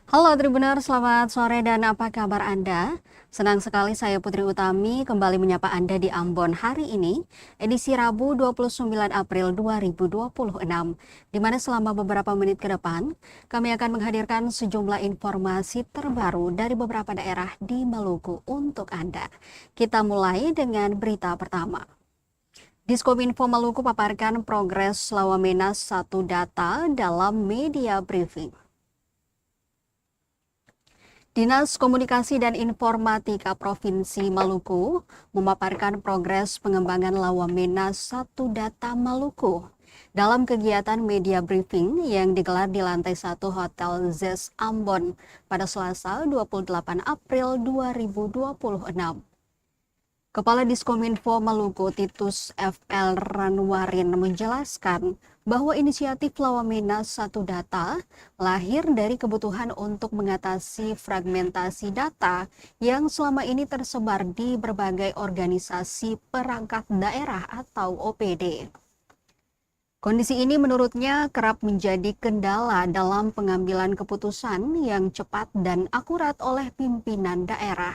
Halo Tribuners, selamat sore dan apa kabar Anda? Senang sekali saya Putri Utami kembali menyapa Anda di Ambon hari ini, edisi Rabu 29 April 2026, di mana selama beberapa menit ke depan, kami akan menghadirkan sejumlah informasi terbaru dari beberapa daerah di Maluku untuk Anda. Kita mulai dengan berita pertama. Diskominfo Maluku paparkan progres Lawamenas 1 data dalam media briefing. Dinas Komunikasi dan Informatika Provinsi Maluku memaparkan progres pengembangan Lawamena 1 Data Maluku dalam kegiatan media briefing yang digelar di lantai 1 Hotel Zes Ambon pada Selasa 28 April 2026. Kepala Diskominfo Maluku Titus FL Ranwarin menjelaskan bahwa inisiatif Lawamena 1 Data lahir dari kebutuhan untuk mengatasi fragmentasi data yang selama ini tersebar di berbagai organisasi perangkat daerah atau OPD. Kondisi ini menurutnya kerap menjadi kendala dalam pengambilan keputusan yang cepat dan akurat oleh pimpinan daerah.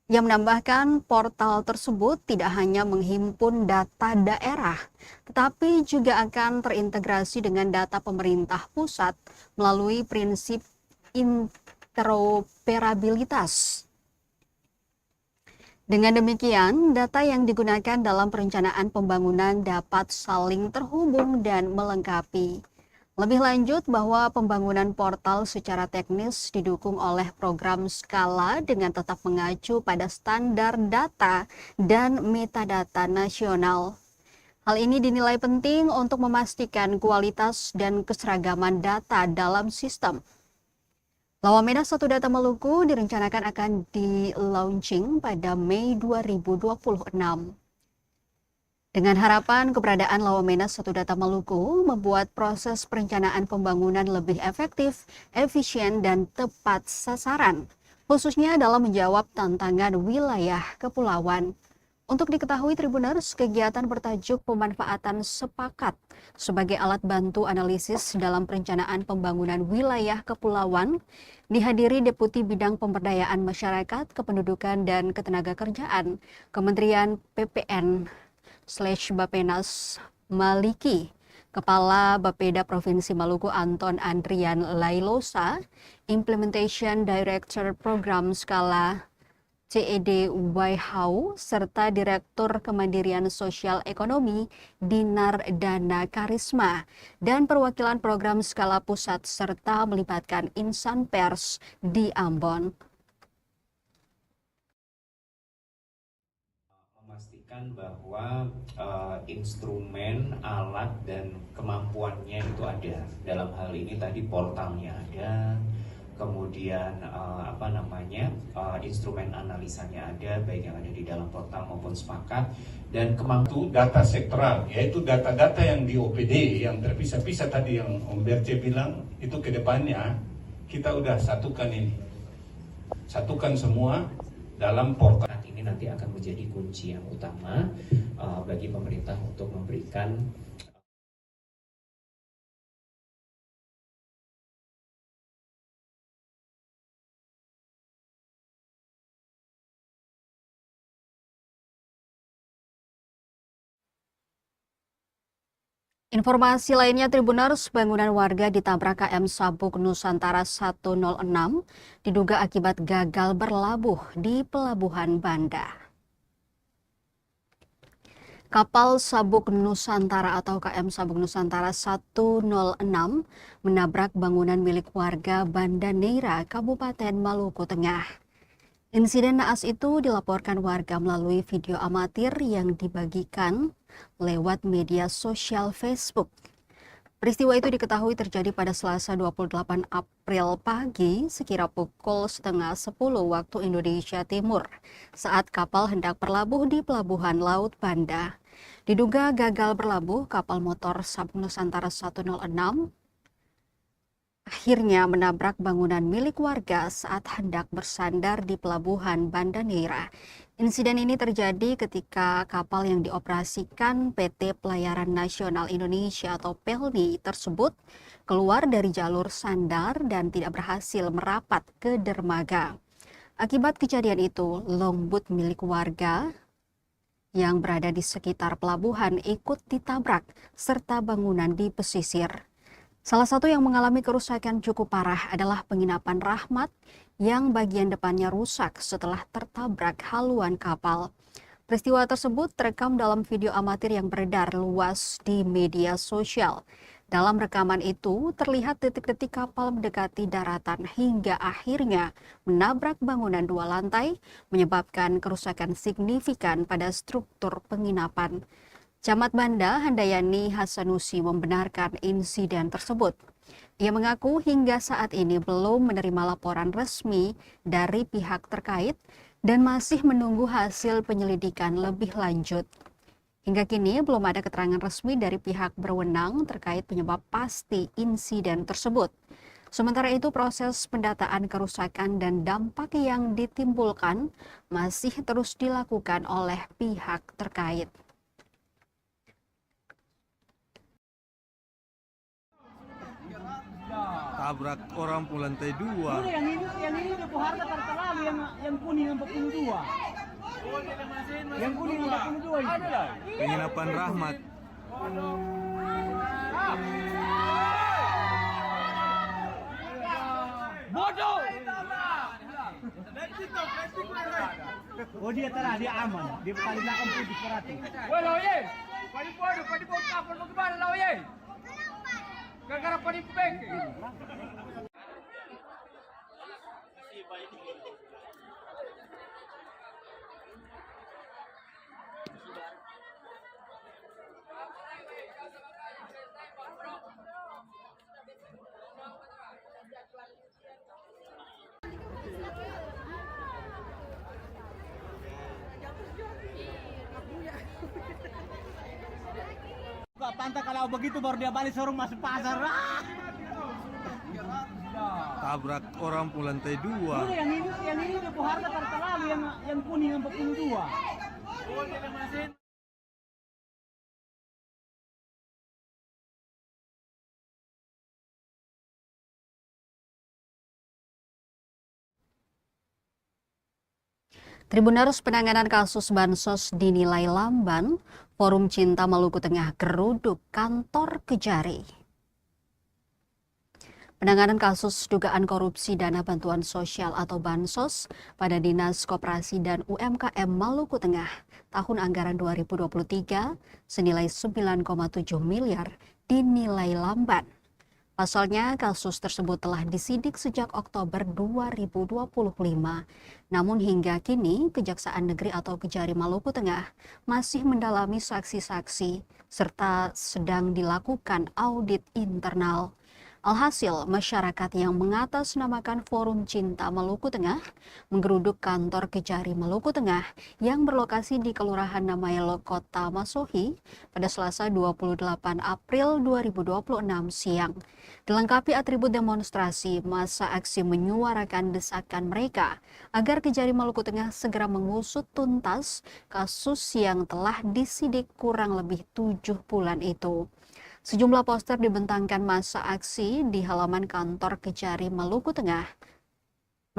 Yang menambahkan portal tersebut tidak hanya menghimpun data daerah, tetapi juga akan terintegrasi dengan data pemerintah pusat melalui prinsip interoperabilitas. Dengan demikian, data yang digunakan dalam perencanaan pembangunan dapat saling terhubung dan melengkapi. Lebih lanjut bahwa pembangunan portal secara teknis didukung oleh program skala dengan tetap mengacu pada standar data dan metadata nasional. Hal ini dinilai penting untuk memastikan kualitas dan keseragaman data dalam sistem. Lawamena 1 Data Maluku direncanakan akan di-launching pada Mei 2026. Dengan harapan keberadaan Lawamena 1 Data Maluku membuat proses perencanaan pembangunan lebih efektif, efisien, dan tepat sasaran, khususnya dalam menjawab tantangan wilayah kepulauan. Untuk diketahui Tribuners, kegiatan bertajuk pemanfaatan sepakat sebagai alat bantu analisis dalam perencanaan pembangunan wilayah kepulauan dihadiri Deputi Bidang Pemberdayaan Masyarakat, Kependudukan, dan Ketenagakerjaan, Kementerian PPN/Bapenas Maliki, Kepala Bapeda Provinsi Maluku Anton Andrian Lailosa, Implementation Director Program Skala CED Waihau, serta Direktur Kemandirian Sosial Ekonomi Dinar Dana Karisma, dan perwakilan program skala pusat serta melibatkan insan pers di Ambon. Memastikan bahwa instrumen, alat, dan kemampuannya itu ada. Dalam hal ini tadi portalnya ada, kemudian instrumen analisanya ada, baik yang ada di dalam portal maupun sepakat, dan kemampuan data sektoral, yaitu data-data yang di OPD yang terpisah-pisah tadi yang Om Berce bilang, itu kedepannya kita udah satukan ini, satukan semua dalam portal. Ini nanti akan menjadi kunci yang utama bagi pemerintah untuk memberikan Informasi lainnya Tribuners, bangunan warga ditabrak KM Sabuk Nusantara 106 diduga akibat gagal berlabuh di Pelabuhan Banda. Kapal Sabuk Nusantara atau KM Sabuk Nusantara 106 menabrak bangunan milik warga Banda Neira, Kabupaten Maluku Tengah. Insiden naas itu dilaporkan warga melalui video amatir yang dibagikan lewat media sosial Facebook. Peristiwa itu diketahui terjadi pada Selasa 28 April pagi sekira pukul setengah 10 waktu Indonesia Timur saat kapal hendak berlabuh di Pelabuhan Laut Banda. Diduga gagal berlabuh, kapal motor Sabuk Nusantara 106 akhirnya menabrak bangunan milik warga saat hendak bersandar di pelabuhan Banda Neira. Insiden ini terjadi ketika kapal yang dioperasikan PT Pelayaran Nasional Indonesia atau PELNI tersebut keluar dari jalur sandar dan tidak berhasil merapat ke dermaga. Akibat kejadian itu, longboat milik warga yang berada di sekitar pelabuhan ikut ditabrak serta bangunan di pesisir. Salah satu yang mengalami kerusakan cukup parah adalah penginapan Rahmat yang bagian depannya rusak setelah tertabrak haluan kapal. Peristiwa tersebut terekam dalam video amatir yang beredar luas di media sosial. Dalam rekaman itu terlihat detik-detik kapal mendekati daratan hingga akhirnya menabrak bangunan 2 lantai, menyebabkan kerusakan signifikan pada struktur penginapan. Camat Banda Handayani Hasanusi membenarkan insiden tersebut. Ia mengaku hingga saat ini belum menerima laporan resmi dari pihak terkait dan masih menunggu hasil penyelidikan lebih lanjut. Hingga kini belum ada keterangan resmi dari pihak berwenang terkait penyebab pasti insiden tersebut. Sementara itu proses pendataan kerusakan dan dampak yang ditimbulkan masih terus dilakukan oleh pihak terkait. Tabrak orang pun lantai 2. Yang ini udah harga terlalu yang kuning 42. Yang kuning 42 itu. Penginapan Rahmat. Bodoh. Oh dia terah, dia aman. Dia paling belakang putih berarti. Woi Lauye, padi bodoh, padi bokap, mau kemana Lauye? Gara-gara padi pek. Buka pantai kalau begitu baru dia balik suruh masuk pasar. Tabrak orang pun lantai 2. Yang ini udah harga terlalu yang kuning 42. Tribunarus penanganan kasus bansos dinilai lamban, Forum Cinta Maluku Tengah geruduk kantor Kejari. Penanganan kasus dugaan korupsi dana bantuan sosial atau bansos pada Dinas Koperasi dan UMKM Maluku Tengah tahun anggaran 2023 senilai 9,7 miliar dinilai lamban. Pasalnya, kasus tersebut telah disidik sejak Oktober 2025. Namun hingga kini, Kejaksaan Negeri atau Kejari Maluku Tengah masih mendalami saksi-saksi serta sedang dilakukan audit internal. Alhasil, masyarakat yang mengatasnamakan Forum Cinta Maluku Tengah menggeruduk kantor Kejari Maluku Tengah yang berlokasi di Kelurahan Namaelo, Kota Masohi pada Selasa 28 April 2026 siang. Dilengkapi atribut demonstrasi, massa aksi menyuarakan desakan mereka agar Kejari Maluku Tengah segera mengusut tuntas kasus yang telah disidik kurang lebih 7 bulan itu. Sejumlah poster dibentangkan massa aksi di halaman kantor Kejari Maluku Tengah.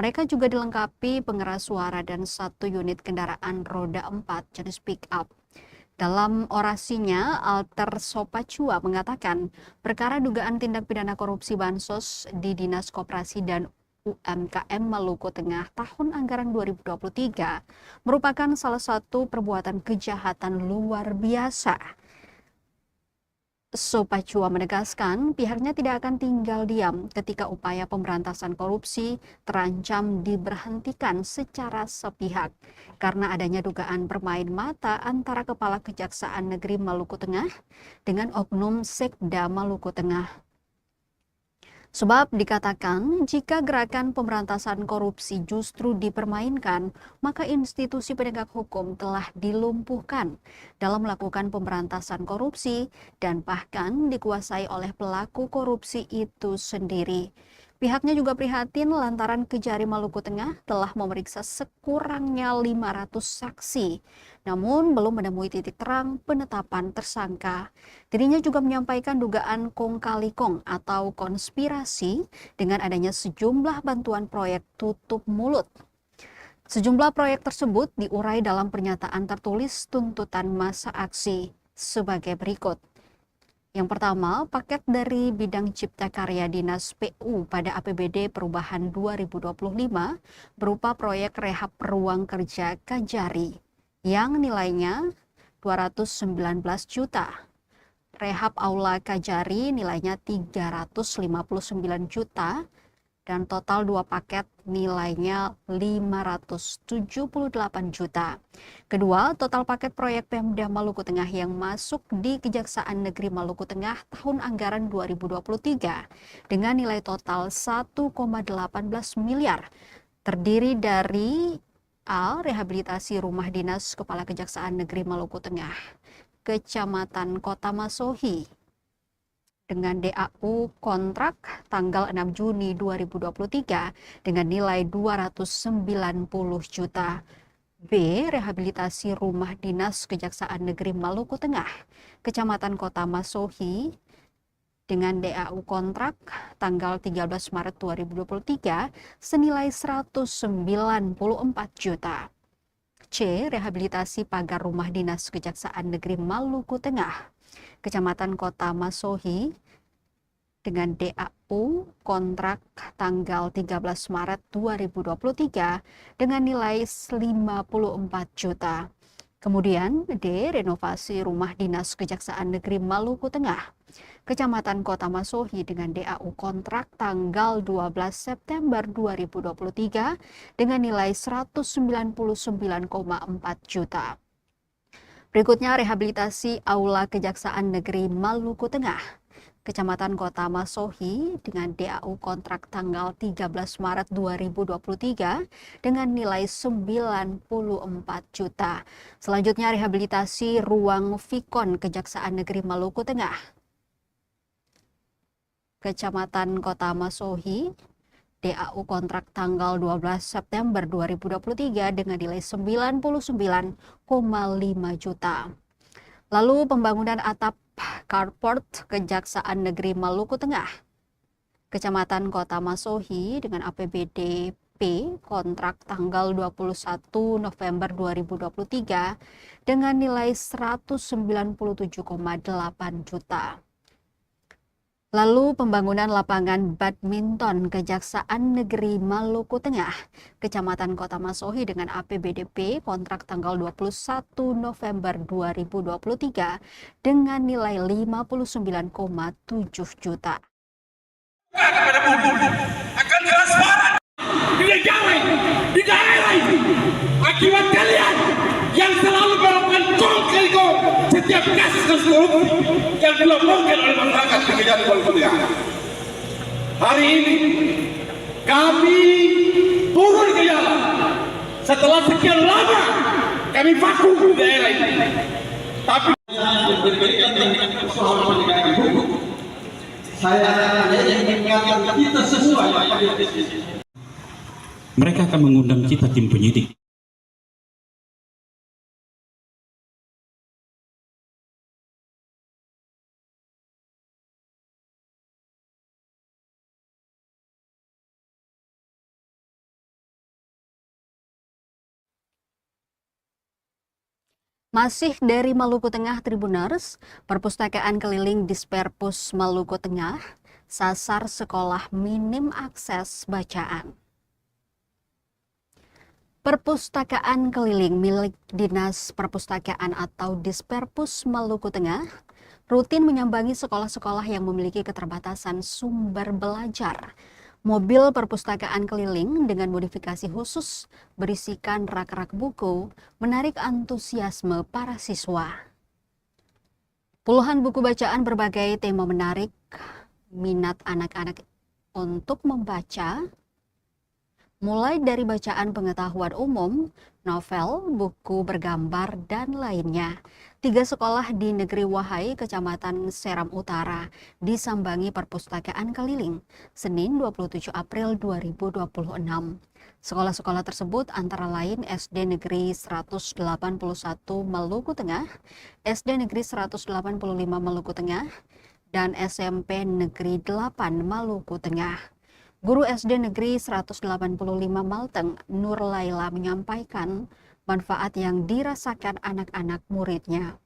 Mereka juga dilengkapi pengeras suara dan 1 unit kendaraan roda 4 jenis pick-up. Dalam orasinya, Alter Sopacua mengatakan perkara dugaan tindak pidana korupsi bansos di Dinas Koperasi dan UMKM Maluku Tengah tahun anggaran 2023 merupakan salah satu perbuatan kejahatan luar biasa. Sopacua menegaskan pihaknya tidak akan tinggal diam ketika upaya pemberantasan korupsi terancam diberhentikan secara sepihak karena adanya dugaan bermain mata antara Kepala Kejaksaan Negeri Maluku Tengah dengan oknum Sekda Maluku Tengah. Sebab dikatakan jika gerakan pemberantasan korupsi justru dipermainkan, maka institusi penegak hukum telah dilumpuhkan dalam melakukan pemberantasan korupsi dan bahkan dikuasai oleh pelaku korupsi itu sendiri. Pihaknya juga prihatin lantaran Kejari Maluku Tengah telah memeriksa sekurangnya 500 saksi, namun belum menemui titik terang penetapan tersangka. Dirinya juga menyampaikan dugaan kong kali kong atau konspirasi dengan adanya sejumlah bantuan proyek tutup mulut. Sejumlah proyek tersebut diurai dalam pernyataan tertulis tuntutan masa aksi sebagai berikut. Yang pertama, paket dari bidang cipta karya Dinas PU pada APBD Perubahan 2025 berupa proyek rehab ruang kerja Kajari yang nilainya 219 juta. Rehab aula Kajari nilainya 359 juta dan total 2 paket nilainya 578 juta. Kedua, total paket proyek Pemda Maluku Tengah yang masuk di Kejaksaan Negeri Maluku Tengah tahun anggaran 2023 dengan nilai total 1,18 miliar terdiri dari A. Rehabilitasi rumah dinas Kepala Kejaksaan Negeri Maluku Tengah, Kecamatan Kota Masohi, dengan DAU kontrak tanggal 6 Juni 2023 dengan nilai 290 juta. B. Rehabilitasi rumah dinas Kejaksaan Negeri Maluku Tengah, Kecamatan Kota Masohi dengan DAU kontrak tanggal 13 Maret 2023 senilai 194 juta. C. Rehabilitasi pagar rumah dinas Kejaksaan Negeri Maluku Tengah, Kecamatan Kota Masohi dengan DAU kontrak tanggal 13 Maret 2023 dengan nilai 54 juta. Kemudian D. Renovasi rumah dinas Kejaksaan Negeri Maluku Tengah, Kecamatan Kota Masohi dengan DAU kontrak tanggal 12 September 2023 dengan nilai 199,4 juta. Berikutnya rehabilitasi Aula Kejaksaan Negeri Maluku Tengah, Kecamatan Kota Masohi dengan DAU kontrak tanggal 13 Maret 2023 dengan nilai 94 juta. Selanjutnya rehabilitasi ruang Vikon Kejaksaan Negeri Maluku Tengah, Kecamatan Kota Masohi, DAU kontrak tanggal 12 September 2023 dengan nilai 99,5 juta. Lalu pembangunan atap carport Kejaksaan Negeri Maluku Tengah, Kecamatan Kota Masohi dengan APBD P kontrak tanggal 21 November 2023 dengan nilai 197,8 juta. Lalu pembangunan lapangan badminton Kejaksaan Negeri Maluku Tengah, Kecamatan Kota Masohi dengan APBDP kontrak tanggal 21 November 2023 dengan nilai 59,7 juta. Kepada publik akan transparan di daerah ini akibat kalian yang selalu melakukan kongkong setiap kasus korupsi yang dilaporkan oleh masyarakat di Kejari Maluku Tengah. Hari ini kami turun ke jalan setelah sekian lama kami vakum di daerah ini. Tapi berkaitan dengan persoalan penegakan hukum, saya ingin mengingatkan kita sesuai. Mereka akan mengundang kita tim penyidik. Masih dari Maluku Tengah Tribuners, Perpustakaan Keliling Disperpus Maluku Tengah sasar sekolah minim akses bacaan. Perpustakaan Keliling milik Dinas Perpustakaan atau Disperpus Maluku Tengah rutin menyambangi sekolah-sekolah yang memiliki keterbatasan sumber belajar. Mobil perpustakaan keliling dengan modifikasi khusus berisikan rak-rak buku menarik antusiasme para siswa. Puluhan buku bacaan berbagai tema menarik minat anak-anak untuk membaca, mulai dari bacaan pengetahuan umum, novel, buku bergambar, dan lainnya. 3 sekolah di Negeri Wahai, Kecamatan Seram Utara, disambangi perpustakaan keliling, Senin 27 April 2026. Sekolah-sekolah tersebut antara lain SD Negeri 181 Maluku Tengah, SD Negeri 185 Maluku Tengah, dan SMP Negeri 8 Maluku Tengah. Guru SD Negeri 185 Malteng, Nur Laila, menyampaikan manfaat yang dirasakan anak-anak muridnya.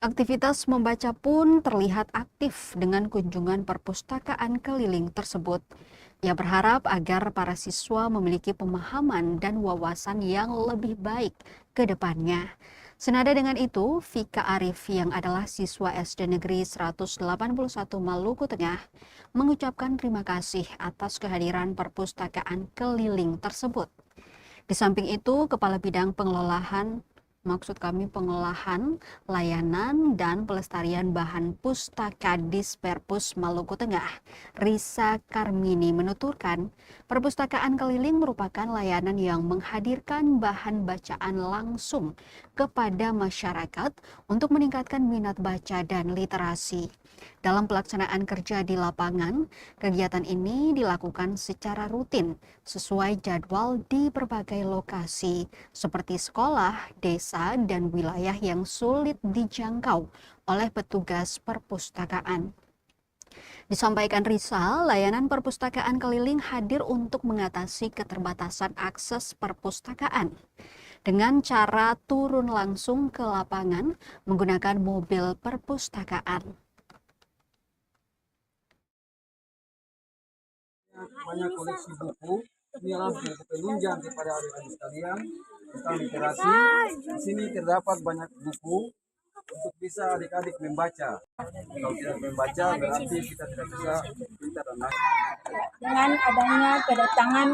Aktivitas membaca pun terlihat aktif dengan kunjungan perpustakaan keliling tersebut. Ia berharap agar para siswa memiliki pemahaman dan wawasan yang lebih baik ke depannya. Senada dengan itu, Vika Arif yang adalah siswa SD Negeri 181 Maluku Tengah mengucapkan terima kasih atas kehadiran perpustakaan keliling tersebut. Di samping itu, Kepala Bidang Pengelolaan, layanan, dan pelestarian bahan pustaka Disperpus Maluku Tengah, Risa Karmini, menuturkan perpustakaan keliling merupakan layanan yang menghadirkan bahan bacaan langsung kepada masyarakat untuk meningkatkan minat baca dan literasi. Dalam pelaksanaan kerja di lapangan, kegiatan ini dilakukan secara rutin sesuai jadwal di berbagai lokasi seperti sekolah, desa, dan wilayah yang sulit dijangkau oleh petugas perpustakaan. Disampaikan Risa, layanan perpustakaan keliling hadir untuk mengatasi keterbatasan akses perpustakaan dengan cara turun langsung ke lapangan menggunakan mobil perpustakaan. Banyak koleksi buku, ini langsung penunjang kepada adik-adik sekalian tentang literasi. Di sini terdapat banyak buku untuk bisa adik-adik membaca. Kalau tidak membaca berarti kita tidak bisa pintar dan lain. Dengan adanya kedatangan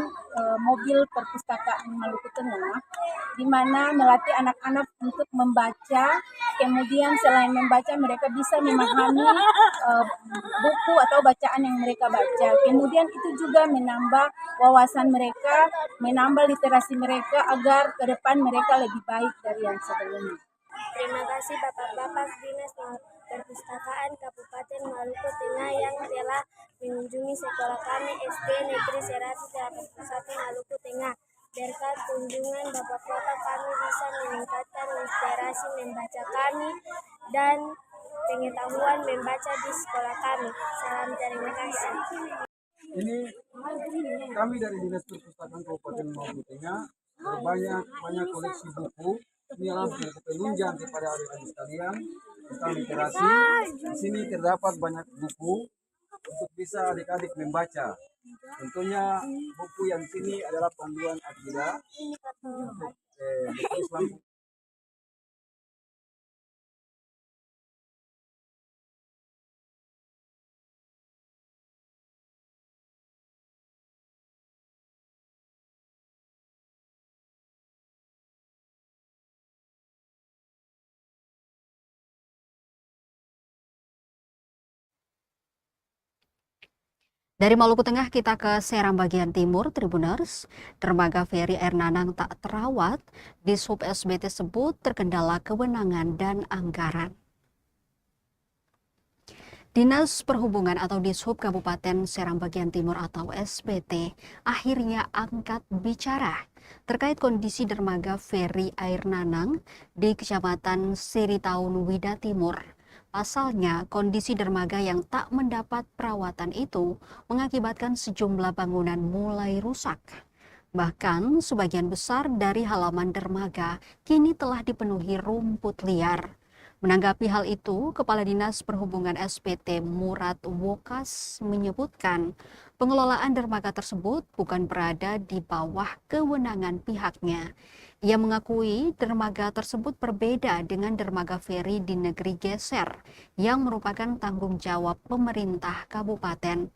mobil perpustakaan Maluku Tengah, di mana melatih anak-anak untuk membaca, kemudian selain membaca mereka bisa memahami buku atau bacaan yang mereka baca. Kemudian itu juga menambah wawasan mereka, menambah literasi mereka agar ke depan mereka lebih baik dari yang sebelumnya. Terima kasih Bapak-Bapak Dinas Perpustakaan Kabupaten Maluku Tengah yang telah mengunjungi sekolah kami SD Negeri 181 Maluku Tengah. Berkat kunjungan Bapak-Bapak kami bisa meningkatkan literasi membaca kami dan pengetahuan membaca di sekolah kami. Salam terima kasih. Ini kami dari Dinas Perpustakaan Kabupaten Maluku Tengah banyak koleksi buku. Ini langsung penunjang kepada adik-adik sekalian tentang literasi. Di sini terdapat banyak buku untuk bisa adik-adik membaca. Tentunya buku yang di sini adalah panduan akidah untuk Islam. Dari Maluku Tengah kita ke Seram bagian timur, Tribuners. Dermaga Feri Air Nanang tak terawat, Dishub SBT sebut terkendala kewenangan dan anggaran. Dinas Perhubungan atau Dishub Kabupaten Seram bagian Timur atau SBT akhirnya angkat bicara terkait kondisi dermaga Feri Air Nanang di Kecamatan Seritaun Wida Timur. Pasalnya, kondisi dermaga yang tak mendapat perawatan itu mengakibatkan sejumlah bangunan mulai rusak. Bahkan, sebagian besar dari halaman dermaga kini telah dipenuhi rumput liar. Menanggapi hal itu, Kepala Dinas Perhubungan SBT Murad Wokas menyebutkan pengelolaan dermaga tersebut bukan berada di bawah kewenangan pihaknya. Ia mengakui dermaga tersebut berbeda dengan dermaga feri di negeri Geser yang merupakan tanggung jawab pemerintah kabupaten.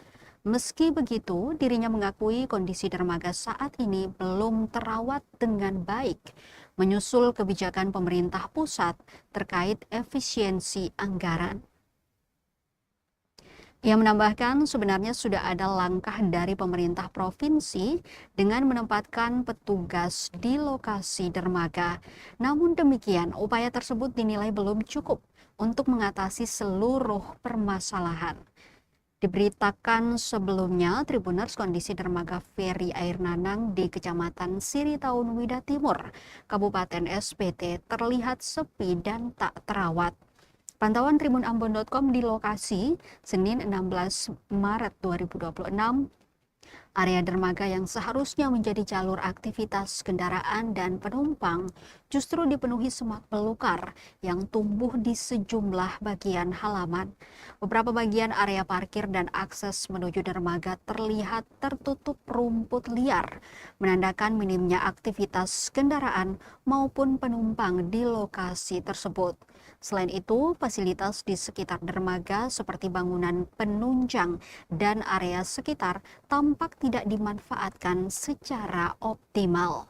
Meski begitu, dirinya mengakui kondisi dermaga saat ini belum terawat dengan baik, menyusul kebijakan pemerintah pusat terkait efisiensi anggaran. Ia menambahkan sebenarnya sudah ada langkah dari pemerintah provinsi dengan menempatkan petugas di lokasi dermaga. Namun demikian, upaya tersebut dinilai belum cukup untuk mengatasi seluruh permasalahan. Diberitakan sebelumnya, Tribuners, kondisi dermaga feri Air Nanang di Kecamatan Siritaun Wida Timur, Kabupaten SPT terlihat sepi dan tak terawat. Pantauan tribunambon.com di lokasi Senin 16 Maret 2026, area dermaga yang seharusnya menjadi jalur aktivitas kendaraan dan penumpang justru dipenuhi semak belukar yang tumbuh di sejumlah bagian halaman. Beberapa bagian area parkir dan akses menuju dermaga terlihat tertutup rumput liar, menandakan minimnya aktivitas kendaraan maupun penumpang di lokasi tersebut. Selain itu, fasilitas di sekitar dermaga seperti bangunan penunjang dan area sekitar tampak tidak dimanfaatkan secara optimal.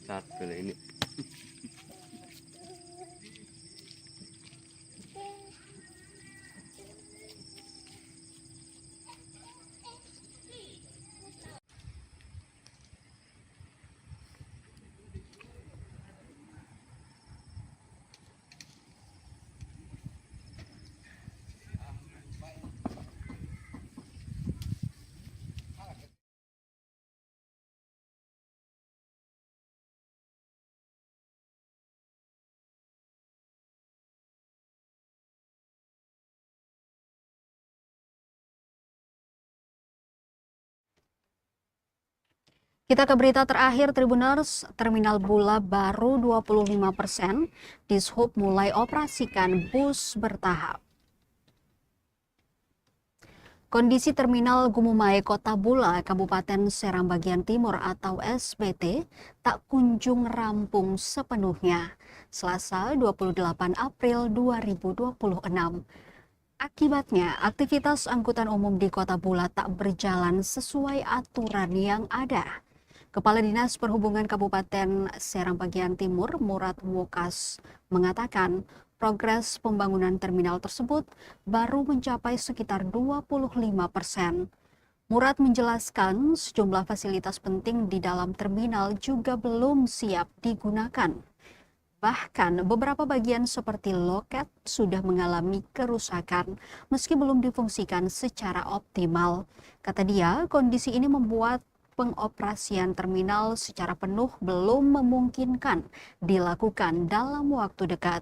Satu ini. Kita ke berita terakhir, Tribuners. Terminal Bula baru 25%, Dishub mulai operasikan bus bertahap. Kondisi Terminal Gumumai Kota Bula, Kabupaten Serang Bagian Timur atau SBT, tak kunjung rampung sepenuhnya. Selasa 28 April 2026. Akibatnya, aktivitas angkutan umum di Kota Bula tak berjalan sesuai aturan yang ada. Kepala Dinas Perhubungan Kabupaten Serang Bagian Timur, Murad Wokas, mengatakan progres pembangunan terminal tersebut baru mencapai sekitar 25%. Murad menjelaskan sejumlah fasilitas penting di dalam terminal juga belum siap digunakan. Bahkan beberapa bagian seperti loket sudah mengalami kerusakan meski belum difungsikan secara optimal. Kata dia, kondisi ini membuat pengoperasian terminal secara penuh belum memungkinkan dilakukan dalam waktu dekat.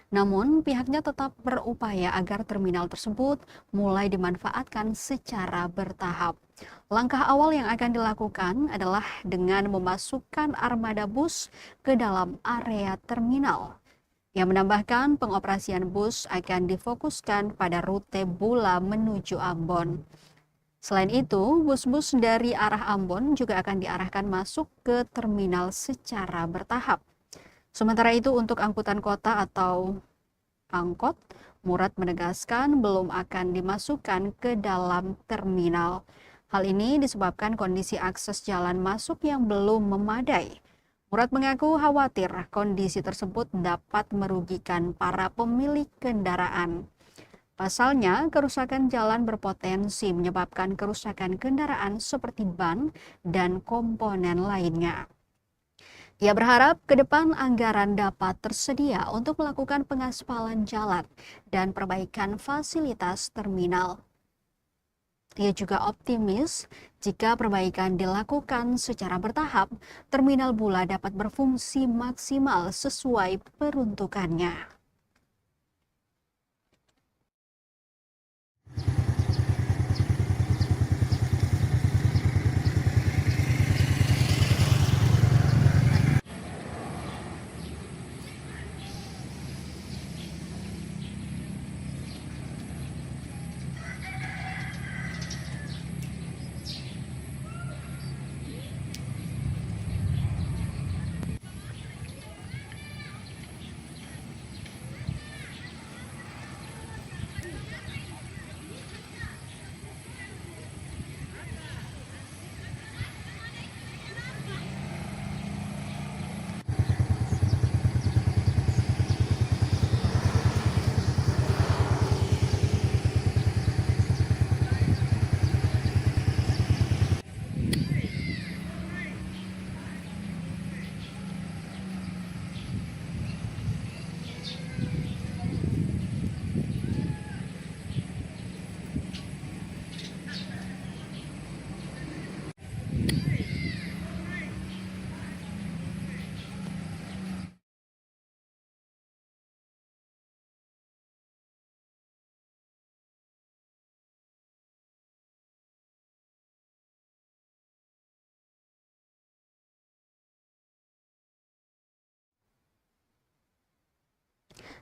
Namun, pihaknya tetap berupaya agar terminal tersebut mulai dimanfaatkan secara bertahap. Langkah awal yang akan dilakukan adalah dengan memasukkan armada bus ke dalam area terminal. Ia menambahkan pengoperasian bus akan difokuskan pada rute Bula menuju Ambon. Selain itu, bus-bus dari arah Ambon juga akan diarahkan masuk ke terminal secara bertahap. Sementara itu, untuk angkutan kota atau angkot, Murad menegaskan belum akan dimasukkan ke dalam terminal. Hal ini disebabkan kondisi akses jalan masuk yang belum memadai. Murad mengaku khawatir kondisi tersebut dapat merugikan para pemilik kendaraan. Pasalnya, kerusakan jalan berpotensi menyebabkan kerusakan kendaraan seperti ban dan komponen lainnya. Ia berharap ke depan anggaran dapat tersedia untuk melakukan pengaspalan jalan dan perbaikan fasilitas terminal. Ia juga optimis jika perbaikan dilakukan secara bertahap, terminal Bula dapat berfungsi maksimal sesuai peruntukannya.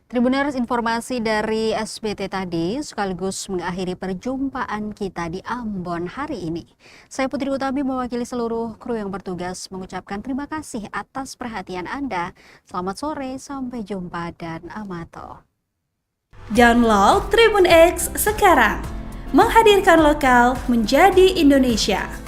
Tribuners, informasi dari SBT tadi sekaligus mengakhiri perjumpaan kita di Ambon hari ini. Saya Putri Utami mewakili seluruh kru yang bertugas mengucapkan terima kasih atas perhatian Anda. Selamat sore, sampai jumpa dan amato. Download Tribun X sekarang, menghadirkan lokal menjadi Indonesia.